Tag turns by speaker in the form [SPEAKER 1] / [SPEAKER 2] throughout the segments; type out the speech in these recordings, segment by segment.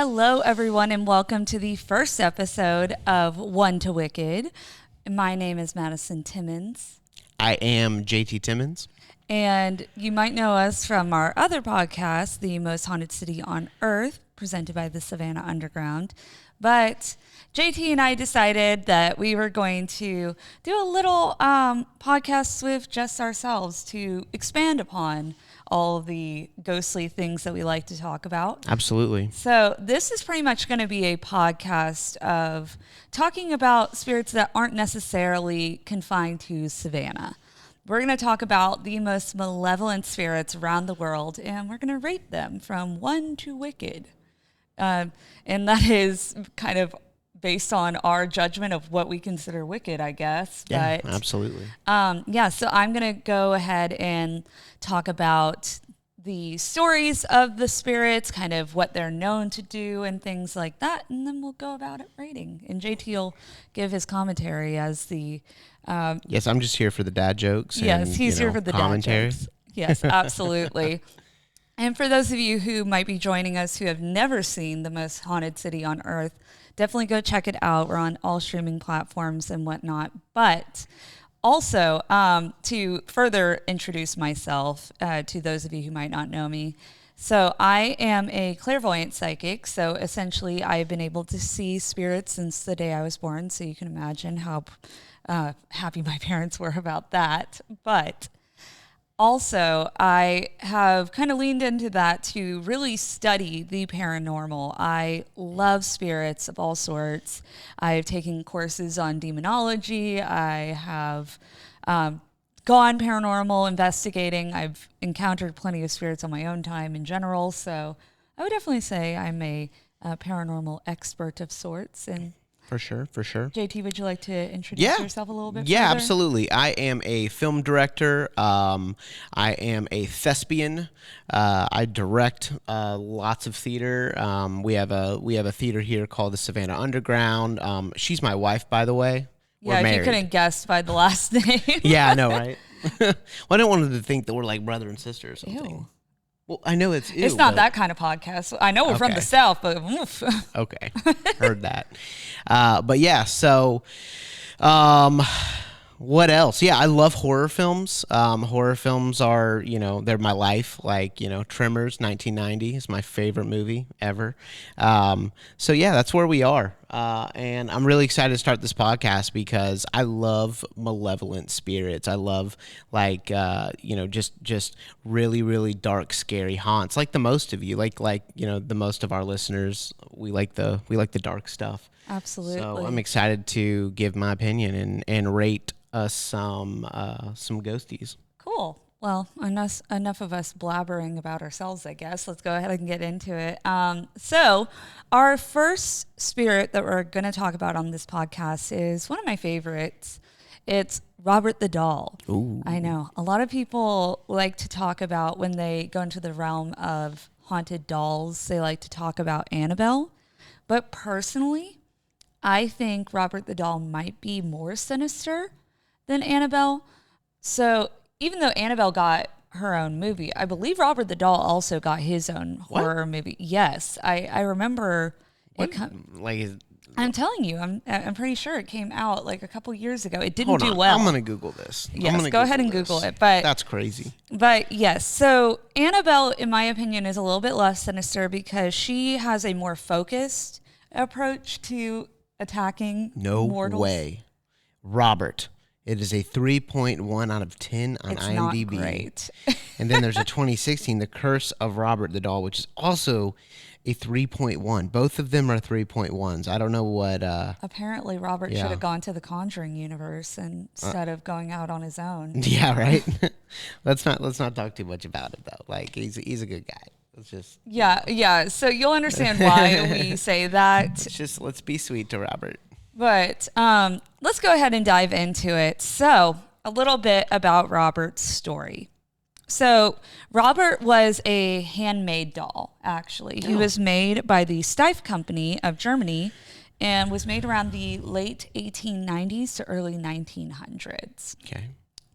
[SPEAKER 1] Hello, everyone, and welcome to the first episode of One to Wicked. My name is Madison Timmons.
[SPEAKER 2] I am JT Timmons.
[SPEAKER 1] And you might know us from our other podcast, The Most Haunted City on Earth, presented by the Savannah Underground. But JT and I decided that we were going to do a little podcast with just ourselves to expand upon all the ghostly things that we like to talk about.
[SPEAKER 2] Absolutely.
[SPEAKER 1] So this is pretty much going to be a podcast of talking about spirits that aren't necessarily confined to Savannah. We're going to talk about the most malevolent spirits around the world, and we're going to rate them from 1 to wicked. And that is kind of based on our judgment of what we consider wicked, I guess.
[SPEAKER 2] Yeah, absolutely.
[SPEAKER 1] So I'm going to go ahead and talk about the stories of the spirits, kind of what they're known to do and things like that, and then we'll go about it rating. And JT will give his commentary as the...
[SPEAKER 2] yes, I'm just here for the dad jokes.
[SPEAKER 1] Yes, he's here for the
[SPEAKER 2] commentary.
[SPEAKER 1] dad jokes. Yes, absolutely. And for those of you who might be joining us who have never seen The Most Haunted City on Earth, definitely go check it out. We're on all streaming platforms and whatnot. But also, to further introduce myself to those of you who might not know me, so I am a clairvoyant psychic. So essentially, I've been able to see spirits since the day I was born. So you can imagine how happy my parents were about that. But also, I have kind of leaned into that to really study the paranormal. I love spirits of all sorts. I've taken courses on demonology. I have gone paranormal investigating. I've encountered plenty of spirits on my own time in general. So I would definitely say I'm a paranormal expert of sorts. And
[SPEAKER 2] For sure.
[SPEAKER 1] JT, would you like to introduce yourself a little bit
[SPEAKER 2] Yeah,
[SPEAKER 1] further?
[SPEAKER 2] absolutely. I am a film director. I am a thespian. I direct lots of theater. We have a theater here called the Savannah Underground. She's my wife, by the way.
[SPEAKER 1] Yeah,
[SPEAKER 2] We're
[SPEAKER 1] if you
[SPEAKER 2] married.
[SPEAKER 1] couldn't guess by the last name.
[SPEAKER 2] Yeah, I know, right? Well, I don't want them to think that we're like brother and sister or something.
[SPEAKER 1] Ew.
[SPEAKER 2] Well, I know it's
[SPEAKER 1] It's not that kind of podcast. I know we're from the
[SPEAKER 2] Okay.
[SPEAKER 1] South, but oof.
[SPEAKER 2] Okay, heard that. But yeah, so what else? Yeah, I love horror films. Horror films are, they're my life. Like, Tremors, 1990 is my favorite movie ever. So yeah, that's where we are. And I'm really excited to start this podcast because I love malevolent spirits. I love just really, really dark, scary haunts. Like the most of you, the most of our listeners, we like the dark stuff.
[SPEAKER 1] Absolutely.
[SPEAKER 2] So I'm excited to give my opinion and rate us some ghosties.
[SPEAKER 1] Cool. Well, enough of us blabbering about ourselves, I guess. Let's go ahead and get into it. So our first spirit that we're going to talk about on this podcast is one of my favorites. It's Robert the Doll.
[SPEAKER 2] Ooh.
[SPEAKER 1] I know. A lot of people like to talk about when they go into the realm of haunted dolls, they like to talk about Annabelle. But personally, I think Robert the Doll might be more sinister than Annabelle. So even though Annabelle got her own movie, I believe Robert the Doll also got his own horror movie. Yes, I remember. I'm telling you, I'm pretty sure it came out like a couple years ago. It didn't do well.
[SPEAKER 2] I'm gonna Google this.
[SPEAKER 1] Yes, go ahead and Google it. But
[SPEAKER 2] that's crazy.
[SPEAKER 1] But yes, so Annabelle, in my opinion, is a little bit less sinister because she has a more focused approach to attacking mortals.
[SPEAKER 2] No way. Robert. It is a 3.1 out of 10 on
[SPEAKER 1] It's
[SPEAKER 2] IMDb.
[SPEAKER 1] not great.
[SPEAKER 2] And then there's a 2016, The Curse of Robert the Doll, which is also a 3.1. Both of them are 3.1s. I don't know what...
[SPEAKER 1] Apparently, Robert should have gone to the Conjuring universe instead of going out on his own.
[SPEAKER 2] Yeah, right? Let's not talk too much about it, though. Like, he's a good guy. Let's just...
[SPEAKER 1] Yeah. So you'll understand why we say that.
[SPEAKER 2] Let's be sweet to Robert.
[SPEAKER 1] But let's go ahead and dive into it. So a little bit about Robert's story. So Robert was a handmade doll, actually. He was made by the Steiff Company of Germany and was made around the late 1890s to early 1900s.
[SPEAKER 2] Okay.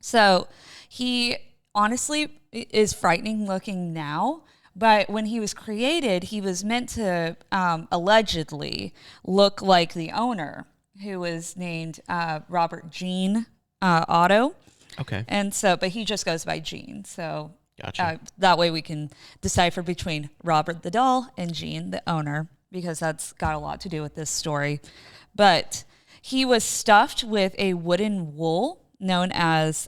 [SPEAKER 1] So he honestly is frightening looking now, But when he was created, he was meant to allegedly look like the owner, who was named Robert Gene Otto.
[SPEAKER 2] Okay.
[SPEAKER 1] And so, but he just goes by Gene. So
[SPEAKER 2] Gotcha.
[SPEAKER 1] that way we can decipher between Robert the doll and Gene, the owner, because that's got a lot to do with this story. But he was stuffed with a wooden wool known as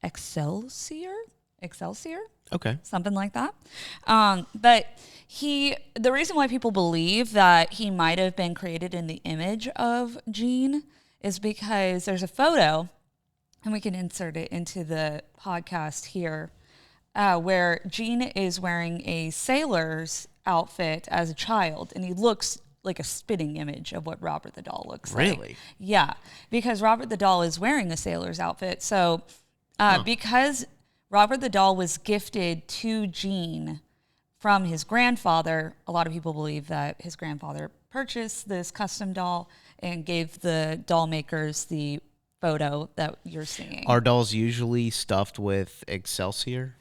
[SPEAKER 1] Excelsior?
[SPEAKER 2] Okay.
[SPEAKER 1] Something like that. But the reason why people believe that he might have been created in the image of Gene is because there's a photo, and we can insert it into the podcast here, where Gene is wearing a sailor's outfit as a child, and he looks like a spitting image of what Robert the doll looks like.
[SPEAKER 2] Really?
[SPEAKER 1] Yeah, because Robert the doll is wearing a sailor's outfit. So because Robert the doll was gifted to Gene from his grandfather, a lot of people believe that his grandfather purchased this custom doll and gave the doll makers the photo that you're seeing.
[SPEAKER 2] Are dolls usually stuffed with Excelsior?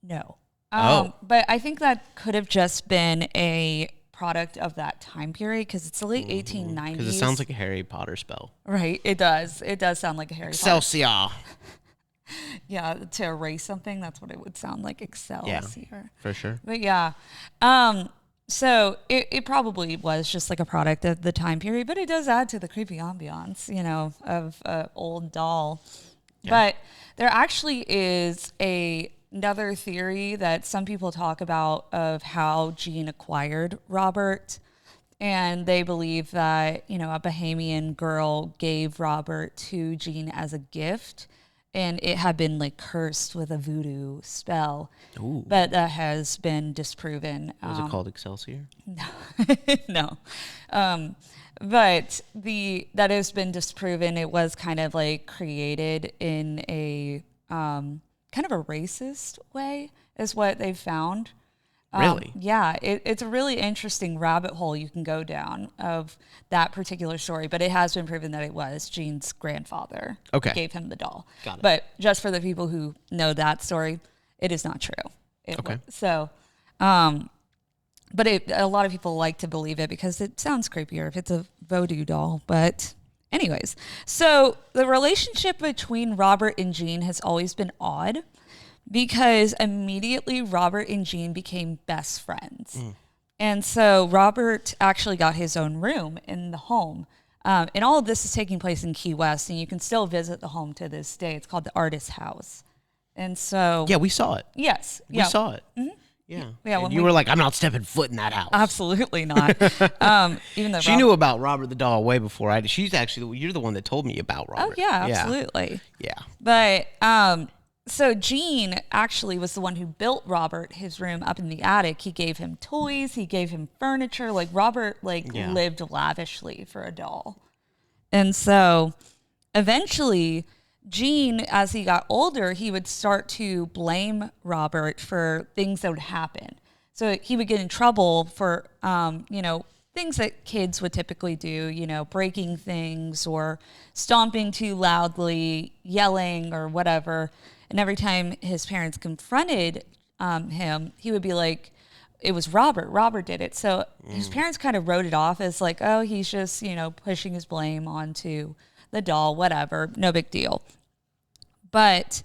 [SPEAKER 1] No.
[SPEAKER 2] Oh.
[SPEAKER 1] But I think that could have just been a product of that time period, because it's the late 1890s.
[SPEAKER 2] Because it sounds like a Harry Potter spell.
[SPEAKER 1] Right, it does. It does sound like a Harry Potter.
[SPEAKER 2] Excelsior.
[SPEAKER 1] Yeah, to erase something, that's what it would sound like, Excelsior.
[SPEAKER 2] Yeah, for sure.
[SPEAKER 1] But yeah, so it probably was just like a product of the time period, but it does add to the creepy ambiance, of an old doll. Yeah. But there actually is another theory that some people talk about of how Gene acquired Robert. And they believe that, a Bahamian girl gave Robert to Gene as a gift, and it had been like cursed with a voodoo spell.
[SPEAKER 2] Ooh.
[SPEAKER 1] But that has been disproven.
[SPEAKER 2] Was it called Excelsior?
[SPEAKER 1] No. But that has been disproven. It was kind of like created in a kind of a racist way, is what they've found.
[SPEAKER 2] Really?
[SPEAKER 1] Yeah, it's a really interesting rabbit hole you can go down of that particular story, but it has been proven that it was Gene's grandfather who gave him the doll.
[SPEAKER 2] Got it.
[SPEAKER 1] But just for the people who know that story, it is not true. So, but a lot of people like to believe it because it sounds creepier if it's a voodoo doll. But anyways, so the relationship between Robert and Gene has always been odd, because immediately Robert and Gene became best friends. And so Robert actually got his own room in the home. And all of this is taking place in Key West, and you can still visit the home to this day. It's called the Artist's House. And so...
[SPEAKER 2] Yeah, we saw it.
[SPEAKER 1] Yes.
[SPEAKER 2] We saw it.
[SPEAKER 1] Mm-hmm.
[SPEAKER 2] Yeah.
[SPEAKER 1] And
[SPEAKER 2] you were like, I'm not stepping foot in that house.
[SPEAKER 1] Absolutely not. Even though
[SPEAKER 2] she knew about Robert the doll way before I did. You're the one that told me about Robert.
[SPEAKER 1] Oh, yeah, absolutely.
[SPEAKER 2] Yeah.
[SPEAKER 1] But... So Gene actually was the one who built Robert his room up in the attic. He gave him toys. He gave him furniture. Like Robert, lived lavishly for a doll. And so eventually Gene, as he got older, he would start to blame Robert for things that would happen. So he would get in trouble for, things that kids would typically do, breaking things or stomping too loudly, yelling or whatever. And every time his parents confronted him, he would be like, it was Robert. Robert did it. So his parents kind of wrote it off as like, oh, he's just, pushing his blame onto the doll, whatever, no big deal. But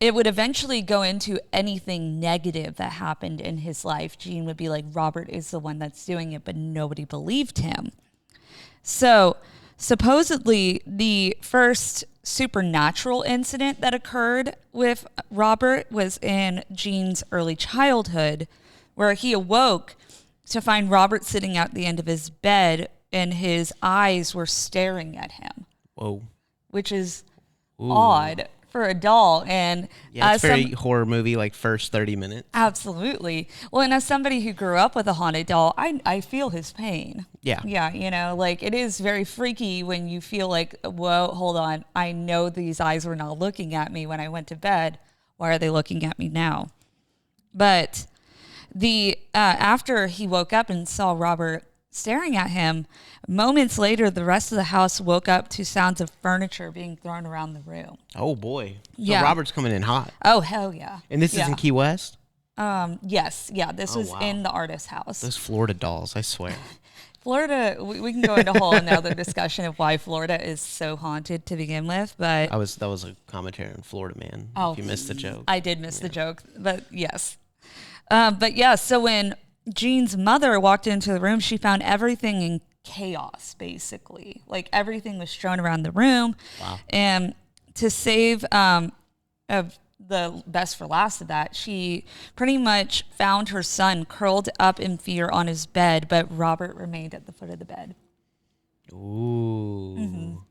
[SPEAKER 1] it would eventually go into anything negative that happened in his life. Gene would be like, Robert is the one that's doing it, but nobody believed him. So supposedly the first supernatural incident that occurred with Robert was in Gene's early childhood, where he awoke to find Robert sitting at the end of his bed and his eyes were staring at him.
[SPEAKER 2] Whoa.
[SPEAKER 1] Which is odd for a doll. And
[SPEAKER 2] yeah, it's very horror movie, like first 30 minutes.
[SPEAKER 1] Absolutely. Well, and as somebody who grew up with a haunted doll, I feel his pain.
[SPEAKER 2] Yeah.
[SPEAKER 1] Yeah, it is very freaky when you feel like, whoa, hold on. I know these eyes were not looking at me when I went to bed. Why are they looking at me now? But after he woke up and saw Robert staring at him, moments later, the rest of the house woke up to sounds of furniture being thrown around the room.
[SPEAKER 2] Oh, boy. So
[SPEAKER 1] yeah.
[SPEAKER 2] Robert's coming in hot.
[SPEAKER 1] Oh, hell yeah.
[SPEAKER 2] And this is in Key West?
[SPEAKER 1] Yes, yeah, this
[SPEAKER 2] Oh,
[SPEAKER 1] was
[SPEAKER 2] wow.
[SPEAKER 1] in the artist's house.
[SPEAKER 2] Those Florida dolls, I swear.
[SPEAKER 1] Florida, we can go into a whole another discussion of why Florida is so haunted to begin with, but
[SPEAKER 2] That was a commentary on Florida Man.
[SPEAKER 1] oh,
[SPEAKER 2] If you missed the joke.
[SPEAKER 1] I did miss the joke, but yes. But yeah, so when Jean's mother walked into the room, she found everything in chaos, basically. Like everything was strewn around the room.
[SPEAKER 2] Wow.
[SPEAKER 1] And to save of the best for last of that, she pretty much found her son curled up in fear on his bed, but Robert remained at the foot of the bed.
[SPEAKER 2] Ooh.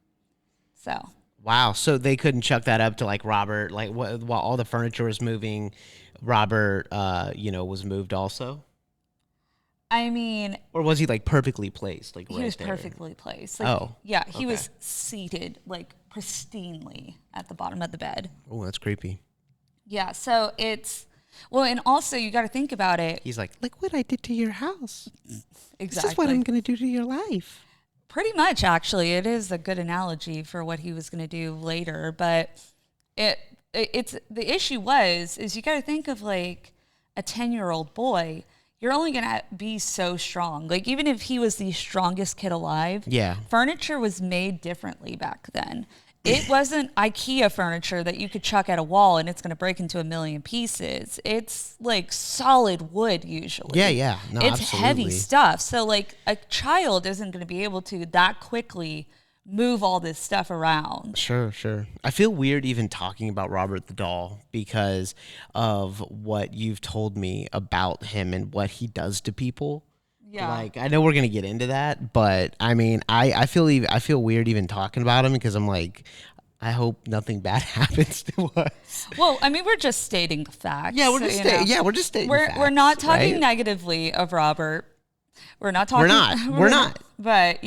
[SPEAKER 1] So
[SPEAKER 2] Wow. So they couldn't chuck that up to like Robert, like while all the furniture was moving, Robert, was moved also?
[SPEAKER 1] I mean,
[SPEAKER 2] Or was he like perfectly placed? Like
[SPEAKER 1] he
[SPEAKER 2] right
[SPEAKER 1] was
[SPEAKER 2] there?
[SPEAKER 1] perfectly placed. Like,
[SPEAKER 2] Oh,
[SPEAKER 1] yeah, he
[SPEAKER 2] okay.
[SPEAKER 1] was seated like pristinely at the bottom of the bed.
[SPEAKER 2] Oh, that's creepy.
[SPEAKER 1] Yeah, so it's well, and also you got to think about it.
[SPEAKER 2] He's like, look what I did to your house.
[SPEAKER 1] Exactly.
[SPEAKER 2] This is what I'm going to do to your life.
[SPEAKER 1] Pretty much, actually, it is a good analogy for what he was going to do later. But it's the issue is you got to think of like a 10-year-old boy. You're only going to be so strong. Like even if he was the strongest kid alive,
[SPEAKER 2] Yeah.
[SPEAKER 1] furniture was made differently back then. It wasn't IKEA furniture that you could chuck at a wall and it's going to break into a million pieces. It's like solid wood usually.
[SPEAKER 2] Yeah. No,
[SPEAKER 1] It's
[SPEAKER 2] absolutely.
[SPEAKER 1] heavy stuff. So like a child isn't going to be able to that quickly move all this stuff around.
[SPEAKER 2] Sure. I feel weird even talking about Robert the doll because of what you've told me about him and what he does to people.
[SPEAKER 1] Yeah.
[SPEAKER 2] Like I know we're gonna get into that, but I mean, I feel weird even talking about him because I'm like, I hope nothing bad happens to us.
[SPEAKER 1] Well, I mean, we're just stating facts.
[SPEAKER 2] Yeah, we're just stating.
[SPEAKER 1] We're
[SPEAKER 2] facts,
[SPEAKER 1] not talking
[SPEAKER 2] right?
[SPEAKER 1] negatively of Robert. We're not talking.
[SPEAKER 2] We're not.
[SPEAKER 1] But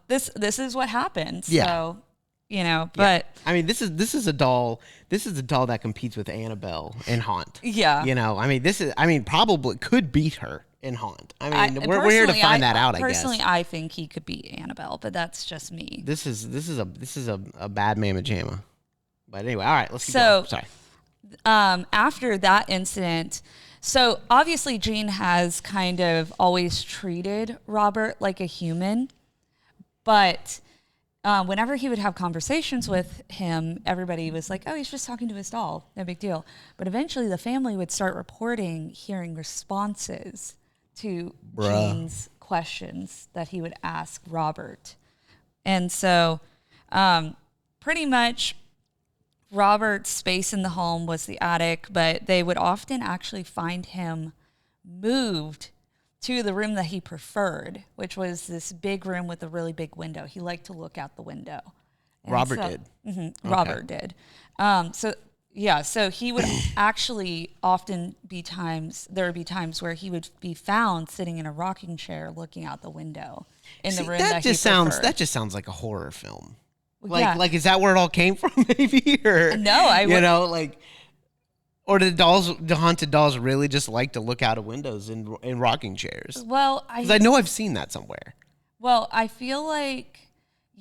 [SPEAKER 1] this is what happens.
[SPEAKER 2] Yeah.
[SPEAKER 1] So but
[SPEAKER 2] I mean, this is a doll. This is a doll that competes with Annabelle in Haunt.
[SPEAKER 1] yeah.
[SPEAKER 2] I mean, probably could beat her in Haunt. I mean, we're here to find that out. I guess.
[SPEAKER 1] Personally, I think he could beat Annabelle, but that's just me.
[SPEAKER 2] This is a bad mamma jamma. But anyway, all right, let's keep
[SPEAKER 1] So-
[SPEAKER 2] going. Sorry.
[SPEAKER 1] After that incident, so obviously Jean has kind of always treated Robert like a human, but whenever he would have conversations with him, everybody was like, oh, he's just talking to his doll, no big deal. But eventually the family would start reporting hearing responses to Jean's questions that he would ask Robert. And so pretty much Robert's space in the home was the attic, but they would often actually find him moved to the room that he preferred, which was this big room with a really big window. He liked to look out the window. And
[SPEAKER 2] Robert did.
[SPEAKER 1] Okay. Robert did. So he would actually there would be times where he would be found sitting in a rocking chair looking out the window in the room that he preferred.
[SPEAKER 2] That just sounds like a horror film.
[SPEAKER 1] Yeah.
[SPEAKER 2] Like is that where it all came from? Maybe or
[SPEAKER 1] No,
[SPEAKER 2] or the haunted dolls really just like to look out of windows in rocking chairs?
[SPEAKER 1] Well,
[SPEAKER 2] Because I know I've seen that somewhere.
[SPEAKER 1] Well, I feel like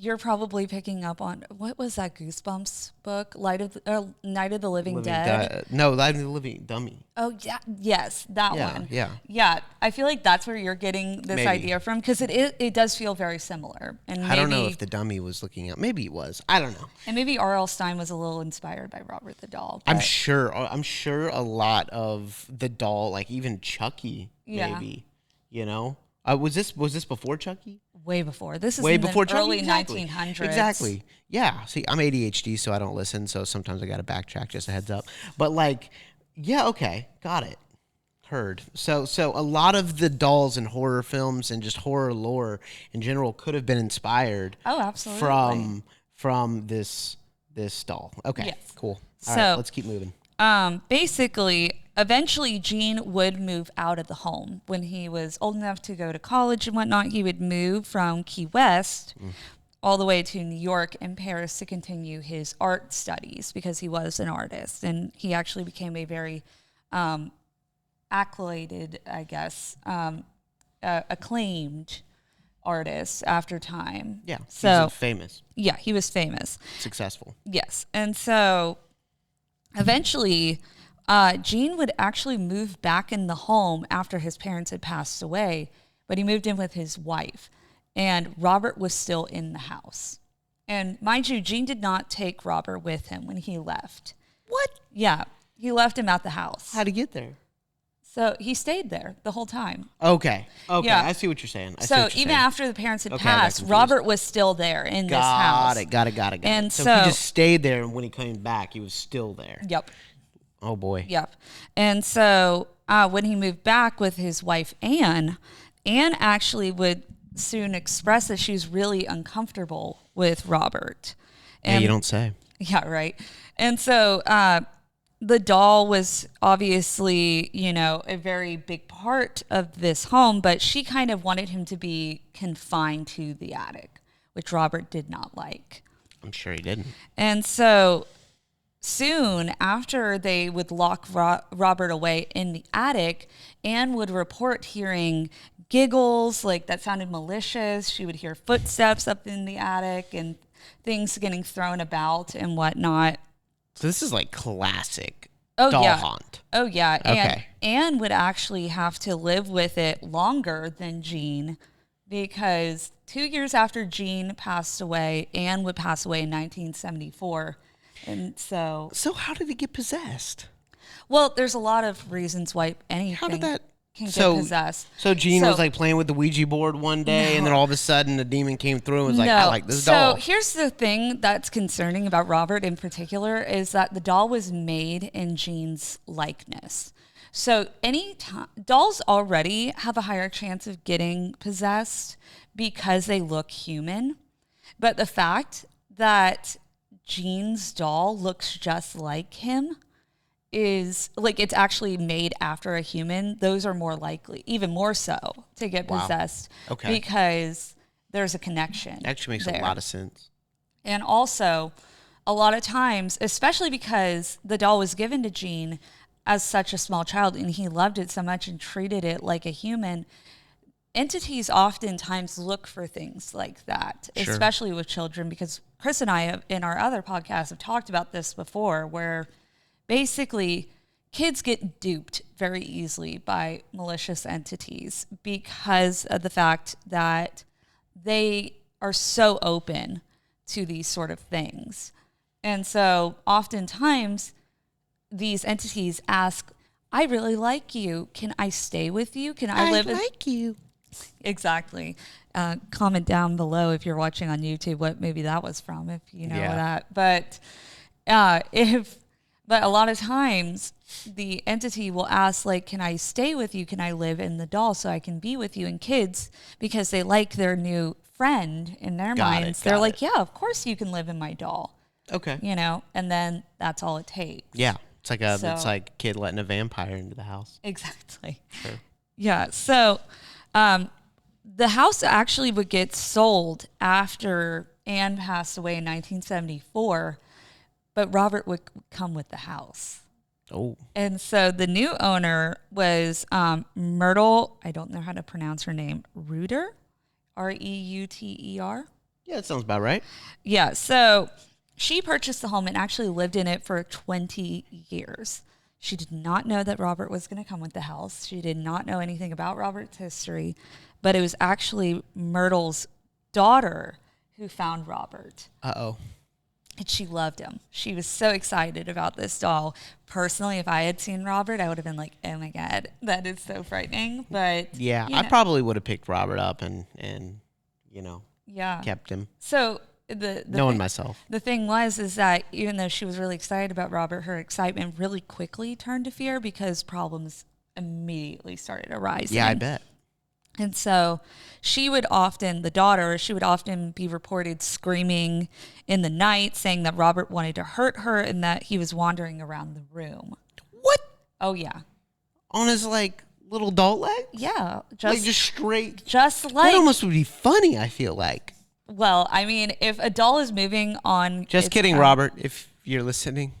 [SPEAKER 1] you're probably picking up on what was that Goosebumps book, Night of the Living Dead?
[SPEAKER 2] No, Night of the Living Dummy.
[SPEAKER 1] Oh yeah, yes, that one.
[SPEAKER 2] Yeah.
[SPEAKER 1] I feel like that's where you're getting this
[SPEAKER 2] Maybe.
[SPEAKER 1] idea from because it does feel very similar. And
[SPEAKER 2] I don't know if the dummy was looking out. Maybe it was. I don't know.
[SPEAKER 1] And maybe R.L. Stein was a little inspired by Robert the Doll.
[SPEAKER 2] I'm sure a lot of the doll, like even Chucky,
[SPEAKER 1] Yeah.
[SPEAKER 2] maybe. Was this before Chucky?
[SPEAKER 1] Way before. This is
[SPEAKER 2] Way
[SPEAKER 1] in
[SPEAKER 2] before
[SPEAKER 1] the
[SPEAKER 2] Chucky?
[SPEAKER 1] early
[SPEAKER 2] Exactly.
[SPEAKER 1] 1900s.
[SPEAKER 2] Exactly. Yeah. See, I'm ADHD, so I don't listen. So sometimes I got to backtrack. Just a heads up. But okay, got it. Heard. So a lot of the dolls in horror films and just horror lore in general could have been inspired.
[SPEAKER 1] Oh, absolutely.
[SPEAKER 2] From this doll. Okay.
[SPEAKER 1] Yes.
[SPEAKER 2] Cool. All
[SPEAKER 1] So-
[SPEAKER 2] right, let's keep moving.
[SPEAKER 1] Basically, eventually Gene would move out of the home. When he was old enough to go to college and whatnot, he would move from Key West all the way to New York and Paris to continue his art studies because he was an artist. And he actually became a very accoladed, I guess, acclaimed artist after time.
[SPEAKER 2] Yeah.
[SPEAKER 1] So
[SPEAKER 2] He's famous,
[SPEAKER 1] yeah, he was famous.
[SPEAKER 2] successful.
[SPEAKER 1] Yes. And so eventually, Gene would actually move back in the home after his parents had passed away, but he moved in with his wife, and Robert was still in the house. And mind you, Gene did not take Robert with him when he left.
[SPEAKER 2] What?
[SPEAKER 1] Yeah, he left him at the house.
[SPEAKER 2] How'd he get there?
[SPEAKER 1] So he stayed there the whole time.
[SPEAKER 2] Okay.
[SPEAKER 1] Yeah.
[SPEAKER 2] I see what you're saying.
[SPEAKER 1] So even after the parents had passed, Robert was still there in this house.
[SPEAKER 2] Got it.
[SPEAKER 1] And
[SPEAKER 2] so he just stayed there, and when he came back, he was still there.
[SPEAKER 1] Yep.
[SPEAKER 2] Oh, boy.
[SPEAKER 1] Yep. And so when he moved back with his wife, Anne actually would soon express that she was really uncomfortable with Robert. And,
[SPEAKER 2] yeah, you don't say.
[SPEAKER 1] Yeah, right. And so the doll was obviously, a very big part of this home, but she kind of wanted him to be confined to the attic, which Robert did not like.
[SPEAKER 2] I'm sure he didn't.
[SPEAKER 1] And so soon after they would lock Robert away in the attic, Anne would report hearing giggles like that sounded malicious. She would hear footsteps up in the attic and things getting thrown about and whatnot.
[SPEAKER 2] So this is like classic
[SPEAKER 1] doll
[SPEAKER 2] haunt.
[SPEAKER 1] Oh, yeah.
[SPEAKER 2] Okay.
[SPEAKER 1] And Anne would actually have to live with it longer than Gene, because 2 years after Gene passed away, Anne would pass away in 1974. And so
[SPEAKER 2] how did it get possessed?
[SPEAKER 1] Well, there's a lot of reasons why anything can get possessed.
[SPEAKER 2] So Gene was like playing with the Ouija board one day, and then all of a sudden the demon came through and was like, I like this doll.
[SPEAKER 1] So here's the thing that's concerning about Robert in particular is that the doll was made in Gene's likeness. So dolls already have a higher chance of getting possessed because they look human. But the fact that Gene's doll looks just like him is like it's actually made after a human. Those are more likely, even more so, to get possessed.
[SPEAKER 2] Okay.
[SPEAKER 1] Because there's a connection.
[SPEAKER 2] That actually makes a lot of sense.
[SPEAKER 1] And also, a lot of times, especially because the doll was given to Gene as such a small child and he loved it so much and treated it like a human, entities oftentimes look for things like that, especially with children, because Chris and I have, in our other podcasts, have talked about this before, where basically kids get duped very easily by malicious entities because of the fact that they are so open to these sort of things. And so oftentimes these entities ask, I really like you. Can I stay with you? Can I live
[SPEAKER 2] like you?
[SPEAKER 1] Exactly. Comment down below if you're watching on YouTube what movie that was from, if you know that. But but a lot of times the entity will ask, like, can I stay with you? Can I live in the doll so I can be with you? And kids, because they like their new friend in their minds, they're like, yeah, of course you can live in my doll.
[SPEAKER 2] Okay.
[SPEAKER 1] And then that's all it takes.
[SPEAKER 2] Yeah. It's like it's like a kid letting a vampire into the house.
[SPEAKER 1] Exactly.
[SPEAKER 2] Sure.
[SPEAKER 1] Yeah. So the house actually would get sold after Anne passed away in 1974, but Robert would come with the house.
[SPEAKER 2] Oh. And
[SPEAKER 1] so the new owner was Myrtle, I don't know how to pronounce her name, Reuter, Reuter.
[SPEAKER 2] Yeah, that sounds about right.
[SPEAKER 1] Yeah, so she purchased the home and actually lived in it for 20 years. She did not know that Robert was going to come with the house. She did not know anything about Robert's history, but it was actually Myrtle's daughter who found Robert.
[SPEAKER 2] Uh-oh.
[SPEAKER 1] And she loved him. She was so excited about this doll. Personally, if I had seen Robert, I would have been like, oh my God, that is so frightening. But
[SPEAKER 2] yeah, I probably would have picked Robert up and kept him.
[SPEAKER 1] So
[SPEAKER 2] knowing myself.
[SPEAKER 1] The thing is that even though she was really excited about Robert, her excitement really quickly turned to fear because problems immediately started arising.
[SPEAKER 2] Yeah, I bet.
[SPEAKER 1] And so the daughter would often be reported screaming in the night, saying that Robert wanted to hurt her and that he was wandering around the room.
[SPEAKER 2] What?
[SPEAKER 1] Oh, yeah.
[SPEAKER 2] On his, little doll leg?
[SPEAKER 1] Yeah.
[SPEAKER 2] Just straight?
[SPEAKER 1] Just like...
[SPEAKER 2] That almost would be funny, I feel like.
[SPEAKER 1] Well, I mean, if a doll is moving on...
[SPEAKER 2] Just kidding, Robert, if you're listening.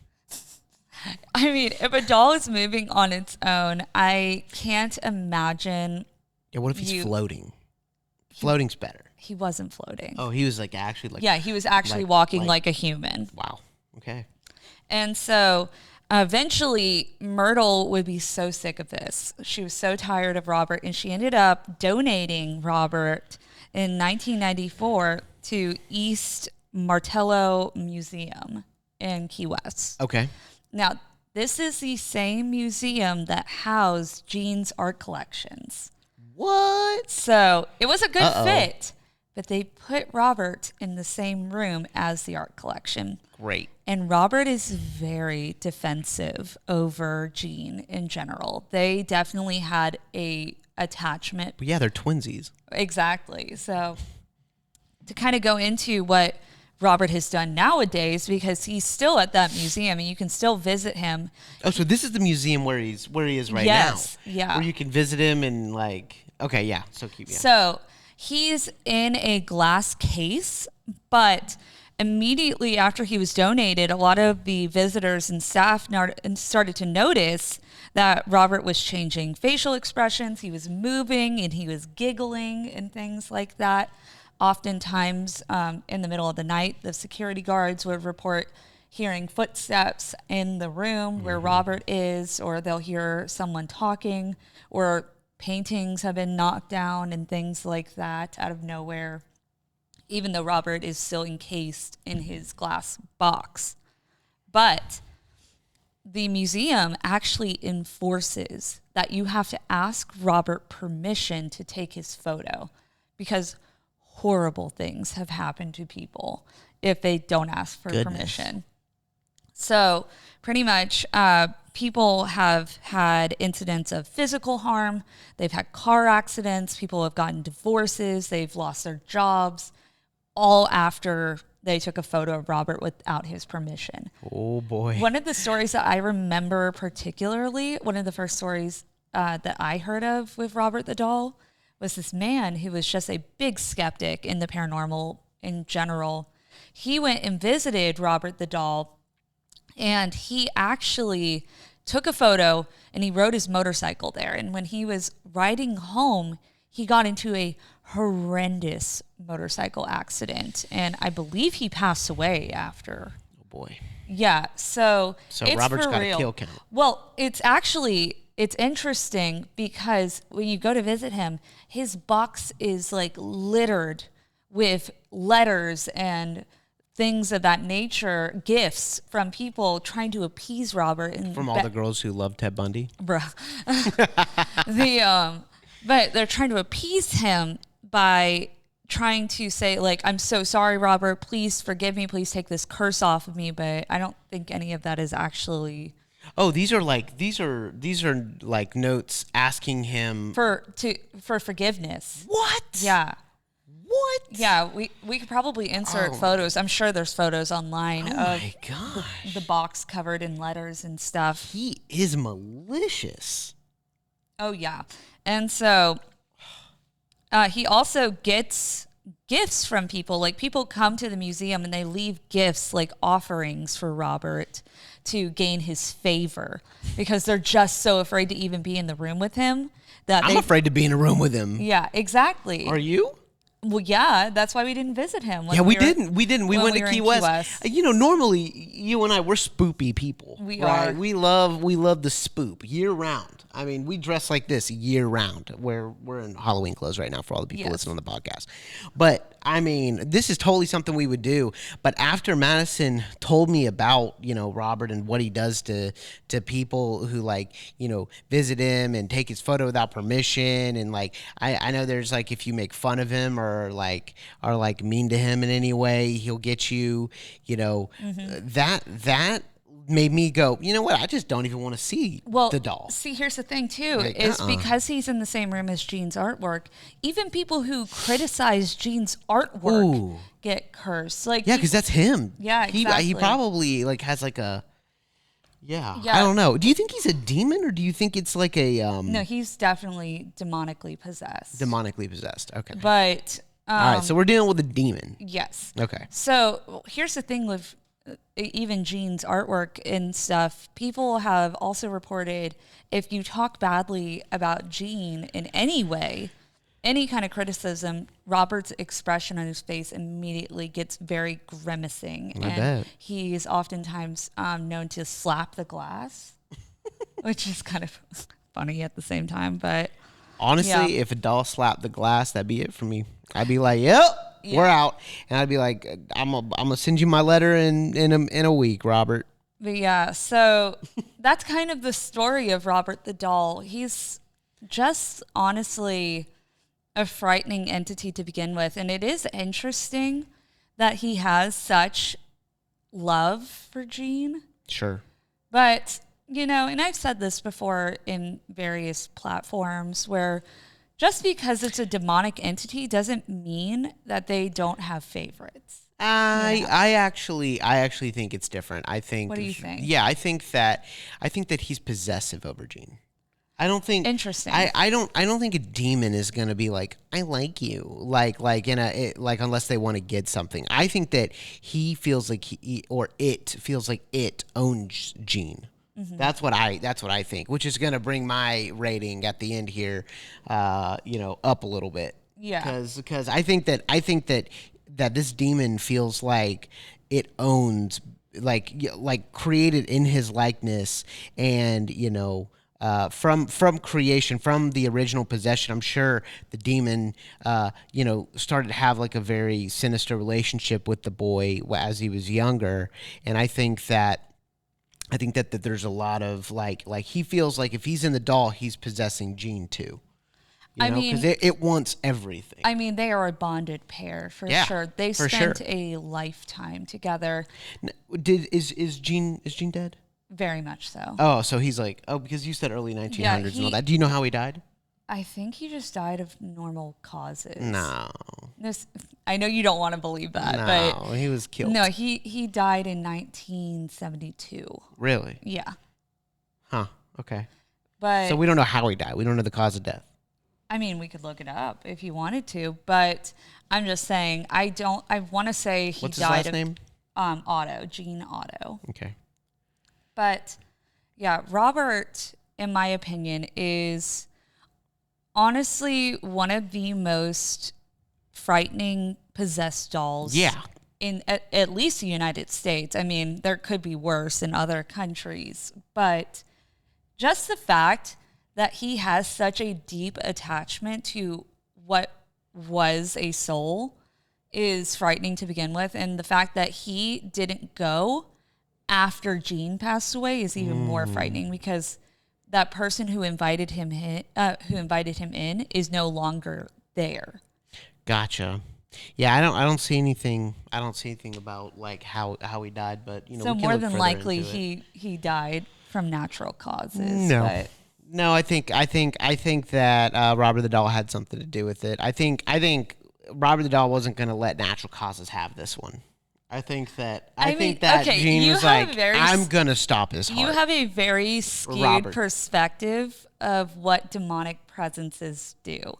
[SPEAKER 1] I mean, if a doll is moving on its own, I can't imagine...
[SPEAKER 2] Yeah, what if he's floating? Floating's better.
[SPEAKER 1] He wasn't floating.
[SPEAKER 2] Oh, he was actually
[SPEAKER 1] Yeah, he was actually walking like a human.
[SPEAKER 2] Wow. Okay.
[SPEAKER 1] And so Eventually, Myrtle would be so sick of this. She was so tired of Robert, and she ended up donating Robert in 1994 to East Martello Museum in Key West.
[SPEAKER 2] Okay.
[SPEAKER 1] Now, this is the same museum that housed Gene's art collections.
[SPEAKER 2] What?
[SPEAKER 1] So it was a good fit, but they put Robert in the same room as the art collection.
[SPEAKER 2] Great.
[SPEAKER 1] And Robert is very defensive over Gene in general. They definitely had a attachment.
[SPEAKER 2] But yeah, they're twinsies.
[SPEAKER 1] Exactly. So to kind of go into what Robert has done nowadays, because he's still at that museum and you can still visit him.
[SPEAKER 2] Oh, so this is the museum where he is right now.
[SPEAKER 1] Yes, yeah.
[SPEAKER 2] Where you can visit him and like, okay, yeah. So keep. Yeah.
[SPEAKER 1] So he's in a glass case, but immediately after he was donated, a lot of the visitors and staff started to notice that Robert was changing facial expressions. He was moving and he was giggling and things like that. Oftentimes, in the middle of the night, the security guards would report hearing footsteps in the room where Robert is, or they'll hear someone talking, or paintings have been knocked down and things like that out of nowhere, even though Robert is still encased in his glass box. But the museum actually enforces that you have to ask Robert permission to take his photo, because horrible things have happened to people if they don't ask for permission. So pretty much people have had incidents of physical harm. They've had car accidents. People have gotten divorces. They've lost their jobs, all after they took a photo of Robert without his permission.
[SPEAKER 2] Oh, boy.
[SPEAKER 1] One of the stories that I remember particularly, one of the first stories that I heard of with Robert the Doll, was this man who was just a big skeptic in the paranormal in general. He went and visited Robert the Doll, and he actually took a photo and he rode his motorcycle there. And when he was riding home, he got into a horrendous motorcycle accident. And I believe he passed away after.
[SPEAKER 2] Oh, boy.
[SPEAKER 1] Yeah, so it's
[SPEAKER 2] Robert's
[SPEAKER 1] for
[SPEAKER 2] got
[SPEAKER 1] real.
[SPEAKER 2] a kill count.
[SPEAKER 1] Well, it's interesting because when you go to visit him, his box is like littered with letters and things of that nature, gifts from people trying to appease Robert. And
[SPEAKER 2] From all the girls who love Ted Bundy?
[SPEAKER 1] Bruh. But they're trying to appease him by trying to say, like, I'm so sorry, Robert, please forgive me, please take this curse off of me. But I don't think any of that is actually...
[SPEAKER 2] Oh, these are like notes asking him
[SPEAKER 1] for forgiveness.
[SPEAKER 2] What?
[SPEAKER 1] Yeah.
[SPEAKER 2] What?
[SPEAKER 1] Yeah, we could probably insert photos. I'm sure there's photos online of
[SPEAKER 2] my gosh.
[SPEAKER 1] the box covered in letters and stuff.
[SPEAKER 2] He is malicious.
[SPEAKER 1] Oh yeah. And so he also gets gifts from people. Like, people come to the museum and they leave gifts like offerings for Robert to gain his favor, because they're just so afraid to even be in the room with him that
[SPEAKER 2] I'm afraid to be in a room with him.
[SPEAKER 1] Yeah, exactly.
[SPEAKER 2] Are you?
[SPEAKER 1] Well, yeah, that's why we didn't visit him.
[SPEAKER 2] Yeah, we didn't. We went to Key West.
[SPEAKER 1] West.
[SPEAKER 2] You know, normally you and I, we're spoopy people.
[SPEAKER 1] We
[SPEAKER 2] right?
[SPEAKER 1] are.
[SPEAKER 2] We love the spoop year round. I mean, we dress like this year round. We're in Halloween clothes right now for all the people listening on the podcast. But I mean, this is totally something we would do. But after Madison told me about, you know, Robert and what he does to people who, like, you know, visit him and take his photo without permission, and like I know there's like, if you make fun of him or like mean to him in any way, he'll get you, you know, that made me go, you know what? I just don't even want to see the doll.
[SPEAKER 1] See, here's the thing too, is because he's in the same room as Gene's artwork, even people who criticize Gene's artwork get cursed. Like,
[SPEAKER 2] yeah, because that's him.
[SPEAKER 1] Yeah, exactly.
[SPEAKER 2] He probably like has like a, yeah, I don't know. Do you think he's a demon, or do you think it's like a
[SPEAKER 1] No, he's definitely demonically possessed.
[SPEAKER 2] Demonically possessed. Okay.
[SPEAKER 1] But
[SPEAKER 2] all right, so we're dealing with a demon.
[SPEAKER 1] Yes.
[SPEAKER 2] Okay.
[SPEAKER 1] So here's the thing with even Gene's artwork and stuff. People have also reported, if you talk badly about Gene in any way, any kind of criticism, Robert's expression on his face immediately gets very grimacing.
[SPEAKER 2] I
[SPEAKER 1] and
[SPEAKER 2] bet.
[SPEAKER 1] He's oftentimes known to slap the glass, which is kind of funny at the same time. But
[SPEAKER 2] Honestly,
[SPEAKER 1] yeah.
[SPEAKER 2] if a doll slapped the glass, that'd be it for me. I'd be like, "Yep, we're out," and I'd be like, "I'm gonna send you my letter in a week, Robert."
[SPEAKER 1] But yeah, so that's kind of the story of Robert the doll. He's just honestly a frightening entity to begin with. And it is interesting that he has such love for Jean.
[SPEAKER 2] Sure.
[SPEAKER 1] But, and I've said this before in various platforms where just because it's a demonic entity doesn't mean that they don't have favorites.
[SPEAKER 2] I actually think it's different. I think.
[SPEAKER 1] What do you think?
[SPEAKER 2] Yeah, I think that he's possessive over Jean. I don't think.
[SPEAKER 1] Interesting.
[SPEAKER 2] I don't think a demon is gonna be like, I like you, like unless they want to get something. I think that he feels like it feels like it owns Jean. Mm-hmm. That's what I think, which is gonna bring my rating at the end here, up a little bit.
[SPEAKER 1] Yeah.
[SPEAKER 2] Because I think that this demon feels like it owns, like created in his likeness, and from creation, from the original possession. I'm sure the demon started to have like a very sinister relationship with the boy as he was younger, and I think that there's a lot of like he feels like if he's in the doll, he's possessing Jean too. Because it wants everything.
[SPEAKER 1] I mean, they are a bonded pair for sure. They spent a lifetime together.
[SPEAKER 2] Is Jean dead?
[SPEAKER 1] Very much so.
[SPEAKER 2] Oh, so he's like, because you said early 1900s and all that. Do you know how he died?
[SPEAKER 1] I think he just died of normal causes.
[SPEAKER 2] No.
[SPEAKER 1] I know you don't want to believe that,
[SPEAKER 2] but he was killed.
[SPEAKER 1] No, he died in 1972.
[SPEAKER 2] Really?
[SPEAKER 1] Yeah.
[SPEAKER 2] Huh. Okay.
[SPEAKER 1] But
[SPEAKER 2] so we don't know how he died. We don't know the cause of death.
[SPEAKER 1] I mean, we could look it up if you wanted to, but I'm just saying I want to say he
[SPEAKER 2] What's
[SPEAKER 1] died
[SPEAKER 2] his last name?
[SPEAKER 1] Otto, Jean Otto.
[SPEAKER 2] Okay.
[SPEAKER 1] But yeah, Robert, in my opinion, is honestly one of the most frightening possessed dolls.
[SPEAKER 2] Yeah.
[SPEAKER 1] In at least the United States. I mean, there could be worse in other countries, but just the fact that he has such a deep attachment to what was a soul is frightening to begin with. And the fact that he didn't go after Jean passed away is even more frightening, because that person who invited him in is no longer there.
[SPEAKER 2] Gotcha. Yeah, I don't see anything. I don't see anything about like how he died, but
[SPEAKER 1] so more than likely he died from natural causes.
[SPEAKER 2] No, I think that Robert the Doll had something to do with it. I think Robert the Doll wasn't going to let natural causes have this one. I think that Jean was like, I'm going to stop his heart.
[SPEAKER 1] You have a very skewed perspective of what demonic presences do.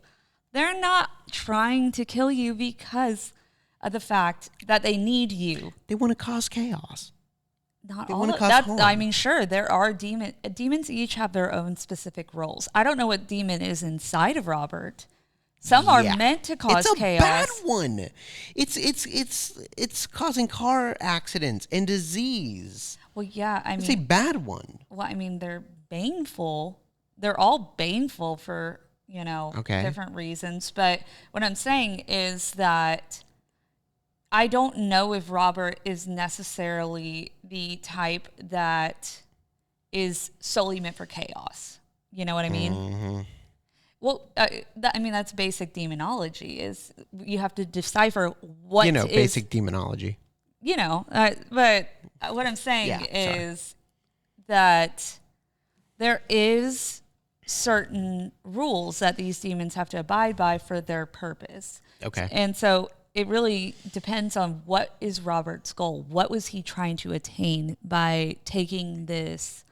[SPEAKER 1] They're not trying to kill you because of the fact that they need you.
[SPEAKER 2] They want to cause chaos.
[SPEAKER 1] Not all of that. I mean, sure, there are demons each have their own specific roles. I don't know what demon is inside of Robert. Some are meant to cause chaos.
[SPEAKER 2] It's a bad one. It's causing car accidents and disease.
[SPEAKER 1] Well, yeah, I mean,
[SPEAKER 2] it's a bad one.
[SPEAKER 1] Well, I mean, they're baneful. They're all baneful for different reasons. But what I'm saying is that I don't know if Robert is necessarily the type that is solely meant for chaos. You know what I mean?
[SPEAKER 2] Mm-hmm.
[SPEAKER 1] Well, that's basic demonology. Is you have to decipher what is
[SPEAKER 2] basic demonology.
[SPEAKER 1] But what I'm saying is that there is certain rules that these demons have to abide by for their purpose.
[SPEAKER 2] Okay.
[SPEAKER 1] And so it really depends on what is Robert's goal. What was he trying to attain by taking this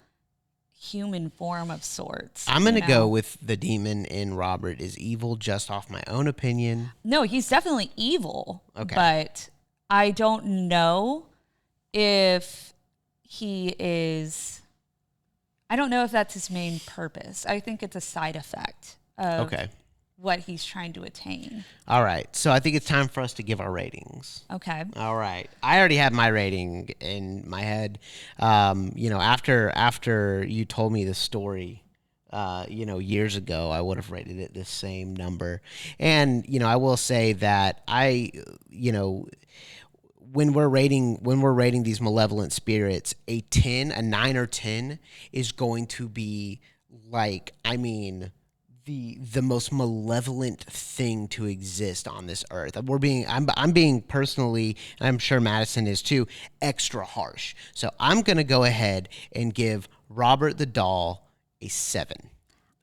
[SPEAKER 1] human form of sorts?
[SPEAKER 2] I'm going to go with the demon in Robert is evil just off my own opinion.
[SPEAKER 1] No, he's definitely evil.
[SPEAKER 2] Okay.
[SPEAKER 1] But I don't know if I don't know if that's his main purpose. I think it's a side effect of what he's trying to attain.
[SPEAKER 2] All right. So I think it's time for us to give our ratings.
[SPEAKER 1] Okay.
[SPEAKER 2] All right. I already had my rating in my head. After you told me the story, years ago, I would have rated it the same number. And, I will say that when we're rating these malevolent spirits, a 9 or 10 is going to be like, the most malevolent thing to exist on this earth. I'm being personally, and I'm sure Madison is too, extra harsh. So I'm going to go ahead and give Robert the Doll a 7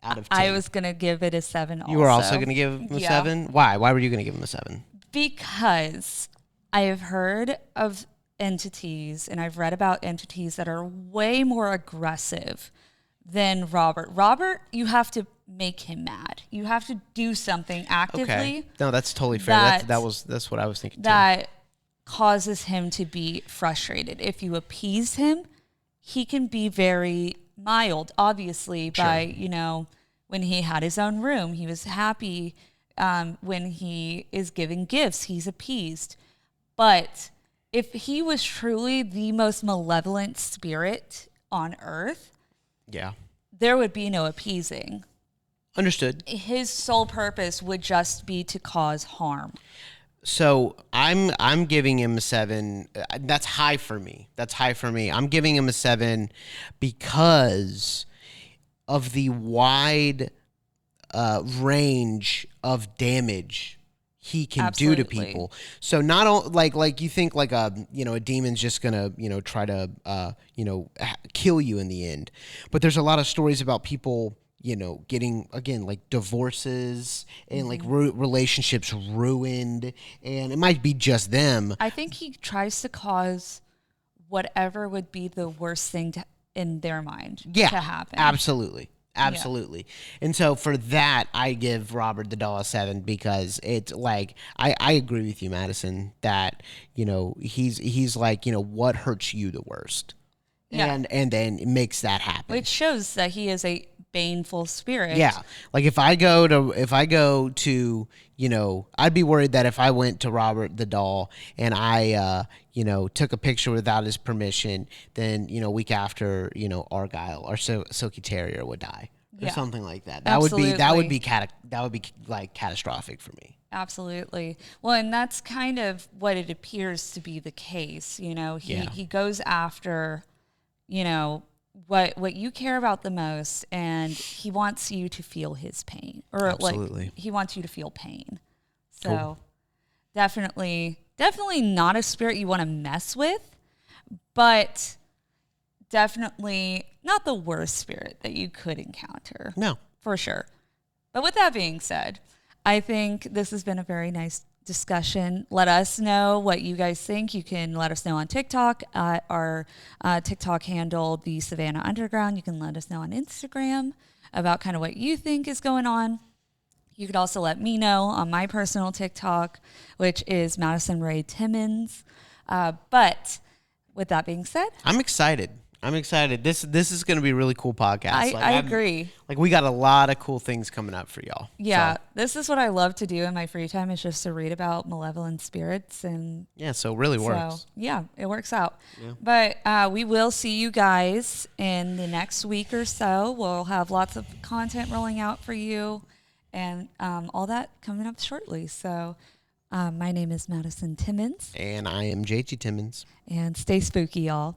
[SPEAKER 2] out of 10.
[SPEAKER 1] I was going to give it a 7 also.
[SPEAKER 2] You were also going to give him a 7? Why? Why were you going to give him a 7?
[SPEAKER 1] Because I have heard of entities and I've read about entities that are way more aggressive than Robert. Robert, you have to make him mad. You have to do something actively.
[SPEAKER 2] Okay. No, that's totally fair. That's what I was thinking too.
[SPEAKER 1] That causes him to be frustrated. If you appease him, he can be very mild, obviously,
[SPEAKER 2] Sure.
[SPEAKER 1] by, when he had his own room, he was happy. When he is giving gifts, he's appeased. But if he was truly the most malevolent spirit on earth,
[SPEAKER 2] yeah,
[SPEAKER 1] there would be no appeasing.
[SPEAKER 2] Understood.
[SPEAKER 1] His sole purpose would just be to cause harm.
[SPEAKER 2] So I'm giving him a 7. That's high for me. I'm giving him a 7 because of the wide range of damage he can do to people. So not all, like you think like a demon's just gonna try to kill you in the end, but there's a lot of stories about people getting, again, like divorces and like relationships ruined, and it might be just them.
[SPEAKER 1] I think he tries to cause whatever would be the worst thing in their mind to happen.
[SPEAKER 2] Absolutely. And so for that, I give Robert the Doll a 7 because it's like, I agree with you, Madison, that, he's like, what hurts you the worst?
[SPEAKER 1] Yeah.
[SPEAKER 2] And then it makes that happen.
[SPEAKER 1] Which shows that he is a baneful spirit.
[SPEAKER 2] Yeah. Like if I go to, I'd be worried that if I went to Robert the Doll and I, took a picture without his permission, then, a week after, Argyle, our Silky Terrier, would die or something like that. That would be like catastrophic for me.
[SPEAKER 1] Absolutely. Well, and that's kind of what it appears to be the case. He goes after, what you care about the most, and he wants you to feel his pain, or
[SPEAKER 2] Absolutely.
[SPEAKER 1] he wants you to feel pain. So
[SPEAKER 2] Cool.
[SPEAKER 1] definitely not a spirit you want to mess with, but definitely not the worst spirit that you could encounter.
[SPEAKER 2] No.
[SPEAKER 1] For sure. But with that being said, I think this has been a very nice discussion. Let us know what you guys think. You can let us know on TikTok at our TikTok handle, The Savannah Underground. You can let us know on Instagram about kind of what you think is going on. You could also let me know on my personal TikTok, which is Madison Ray Timmons. But with that being said,
[SPEAKER 2] I'm excited. This is going to be a really cool podcast.
[SPEAKER 1] I agree.
[SPEAKER 2] Like we got a lot of cool things coming up for y'all.
[SPEAKER 1] Yeah,
[SPEAKER 2] So,
[SPEAKER 1] this is what I love to do in my free time, is just to read about malevolent spirits. And
[SPEAKER 2] so it really works.
[SPEAKER 1] so, yeah, it works out.
[SPEAKER 2] Yeah.
[SPEAKER 1] But we will see you guys in the next week or so. We'll have lots of content rolling out for you and all that coming up shortly. So my name is Madison Timmons.
[SPEAKER 2] And I am JT Timmons.
[SPEAKER 1] And stay spooky, y'all.